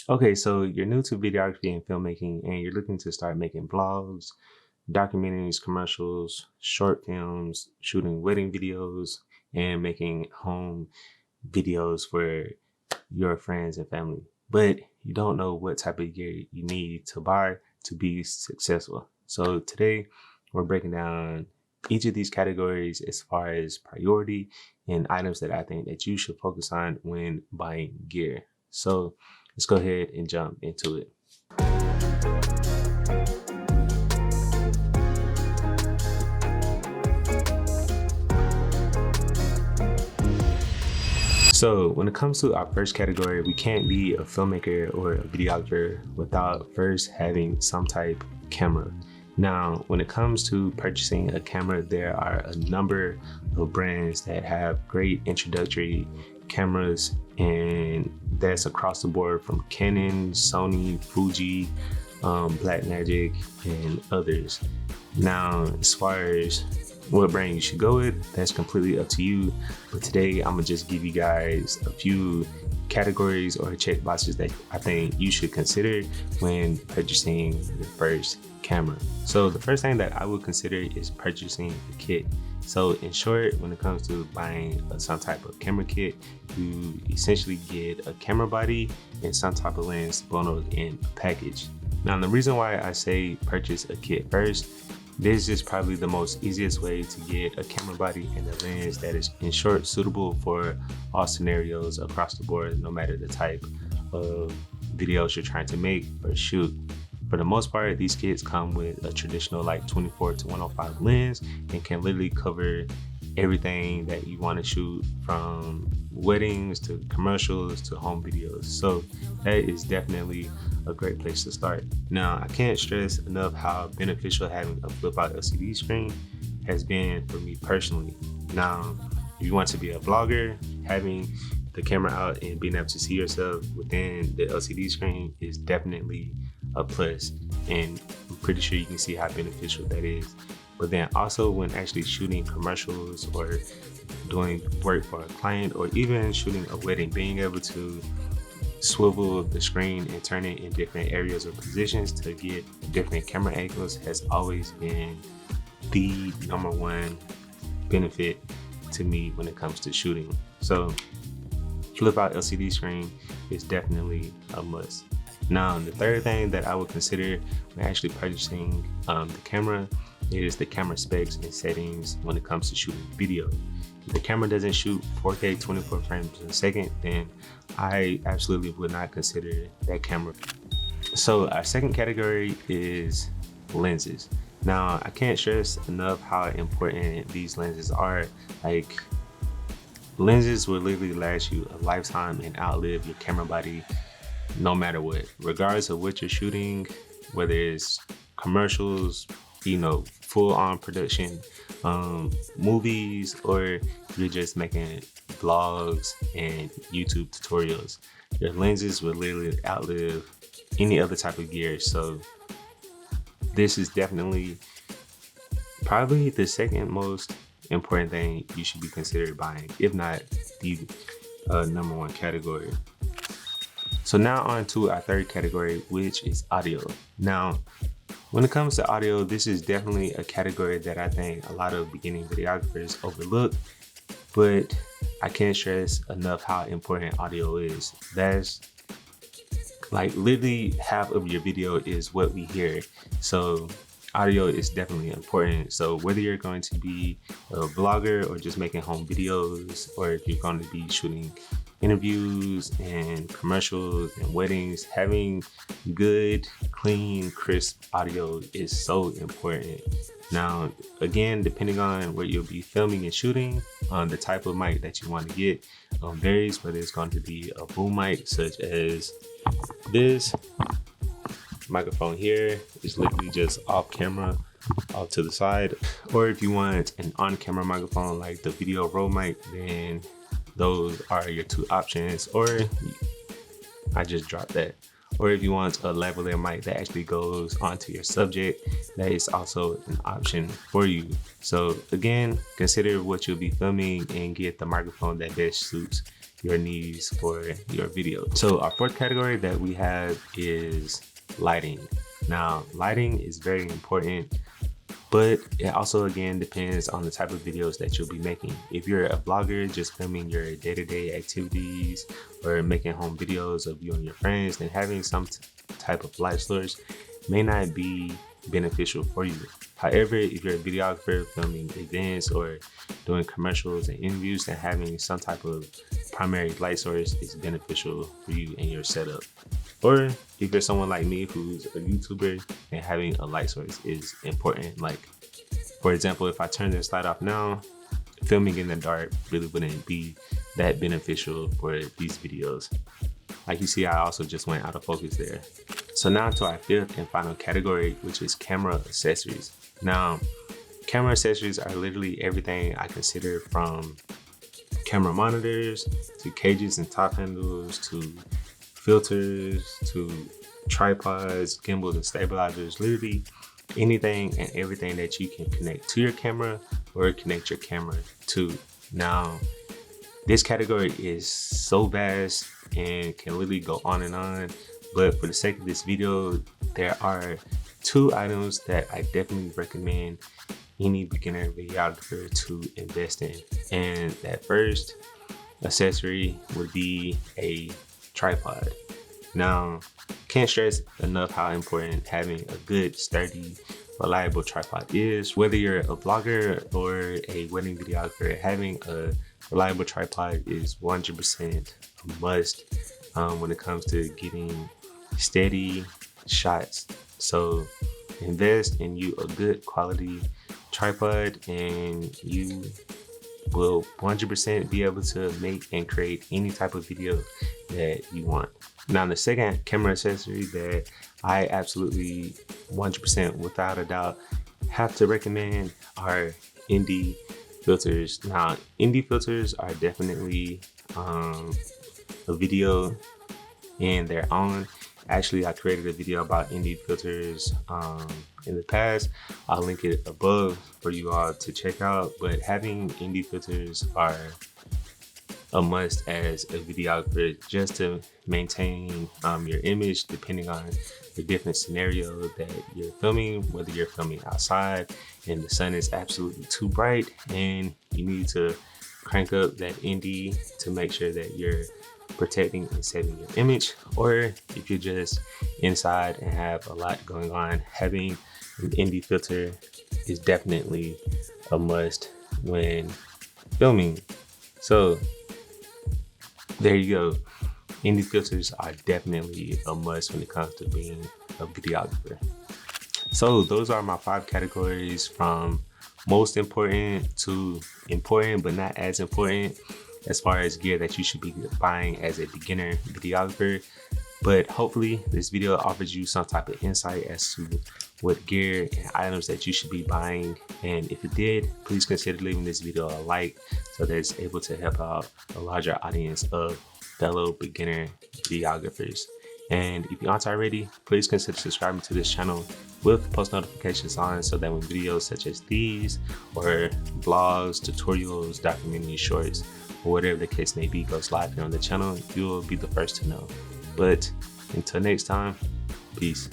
Okay, so you're new to videography and filmmaking and you're looking to start making vlogs, documentaries, commercials, short films, shooting wedding videos, and making home videos for your friends and family. But you don't know what type of gear you need to buy to be successful. So today we're breaking down each of these categories as far as priority and items that I think that you should focus on when buying gear. So let's go ahead and jump into it. So when it comes to our first category, we can't be a filmmaker or a videographer without first having some type of camera. Now, when it comes to purchasing a camera, there are a number of brands that have great introductory cameras, and that's across the board from Canon, Sony, Fuji, Blackmagic, and others. Now, as far as what brand you should go with, that's completely up to you. But today, I'm gonna just give you guys a few categories or check boxes that I think you should consider when purchasing your first camera. So the first thing that I would consider is purchasing a kit. So in short, when it comes to buying some type of camera kit, you essentially get a camera body and some type of lens bundled in a package. Now, the reason why I say purchase a kit first, this is probably the most easiest way to get a camera body and a lens that is, in short, suitable for all scenarios across the board, no matter the type of videos you're trying to make or shoot. For the most part, these kits come with a traditional like 24 to 105 lens and can literally cover everything that you want to shoot, from weddings to commercials to home videos. So that is definitely a great place to start. Now, I can't stress enough how beneficial having a flip out LCD screen has been for me personally. Now, if you want to be a vlogger, having the camera out and being able to see yourself within the LCD screen is definitely a plus, and I'm pretty sure you can see how beneficial that is. But then also when actually shooting commercials or doing work for a client or even shooting a wedding, being able to swivel the screen and turn it in different areas or positions to get different camera angles has always been the number one benefit to me when it comes to shooting. So flip out LCD screen is definitely a must. Now, the third thing that I would consider when actually purchasing the camera is the camera specs and settings when it comes to shooting video. If the camera doesn't shoot 4K 24 frames a second, then I absolutely would not consider that camera. So our second category is lenses. Now, I can't stress enough how important these lenses are. Like, lenses will literally last you a lifetime and outlive your camera body no matter what, regardless of what you're shooting, whether it's commercials, full on production, movies, or you're just making vlogs and YouTube tutorials. Your lenses will literally outlive any other type of gear. So this is definitely probably the second most important thing you should be considered buying, if not the number one category. So now on to our third category, which is audio. Now, when it comes to audio, this is definitely a category that I think a lot of beginning videographers overlook, but I can't stress enough how important audio is. That's like literally half of your video is what we hear. So audio is definitely important. So whether you're going to be a vlogger or just making home videos, or if you're going to be shooting interviews and commercials and weddings, having good, clean, crisp audio is so important. Now, again, depending on where you'll be filming and shooting, the type of mic that you want to get varies, whether it's going to be a boom mic such as this microphone here is literally just off camera, off to the side, or if you want an on-camera microphone like the Video Roll mic, then those are your two options, or I just dropped that. Or if you want a lavalier mic that actually goes onto your subject, that is also an option for you. So again, consider what you'll be filming and get the microphone that best suits your needs for your video. So our fourth category that we have is lighting. Now, lighting is very important, but it also again depends on the type of videos that you'll be making. If you're a vlogger just filming your day-to-day activities or making home videos of you and your friends, then having some type of light source may not be beneficial for you. However, if you're a videographer filming events or doing commercials and interviews, then having some type of primary light source is beneficial for you and your setup. Or if you're someone like me who's a YouTuber, and having a light source is important. Like, for example, if I turn this light off now, filming in the dark really wouldn't be that beneficial for these videos. Like you see, I also just went out of focus there. So now to our fifth and final category, which is camera accessories. Now, camera accessories are literally everything I consider, from camera monitors to cages and top handles to filters to tripods, gimbals and stabilizers. Literally anything and everything that you can connect to your camera or connect your camera to. Now, this category is so vast and can literally go on and on, but for the sake of this video, there are 2 items that I definitely recommend any beginner videographer to invest in. And that first accessory would be a tripod. Now, can't stress enough how important having a good, sturdy, reliable tripod is. Whether you're a vlogger or a wedding videographer, having a reliable tripod is 100% a must when it comes to getting steady shots. So invest in you a good quality tripod and you will 100% be able to make and create any type of video that you want. Now, the second camera accessory that I absolutely 100% without a doubt have to recommend are ND filters. Now, ND filters are definitely a video in their own. Actually, I created a video about ND filters in the past. I'll link it above for you all to check out, but having ND filters are a must as a videographer, just to maintain your image depending on the different scenario that you're filming, whether you're filming outside and the sun is absolutely too bright and you need to crank up that ND to make sure that you're protecting and saving your image, or if you're just inside and have a lot going on, having an ND filter is definitely a must when filming. So there you go. ND filters are definitely a must when it comes to being a videographer. So those are my 5 categories, from most important to important but not as important, as far as gear that you should be buying as a beginner videographer. But hopefully this video offers you some type of insight as to what gear and items that you should be buying. And if it did, please consider leaving this video a like so that it's able to help out a larger audience of fellow beginner videographers. And if you aren't already, please consider subscribing to this channel with post notifications on, so that when videos such as these or vlogs, tutorials, documentary shorts, or whatever the case may be goes live here on the channel, you will be the first to know. But until next time, peace.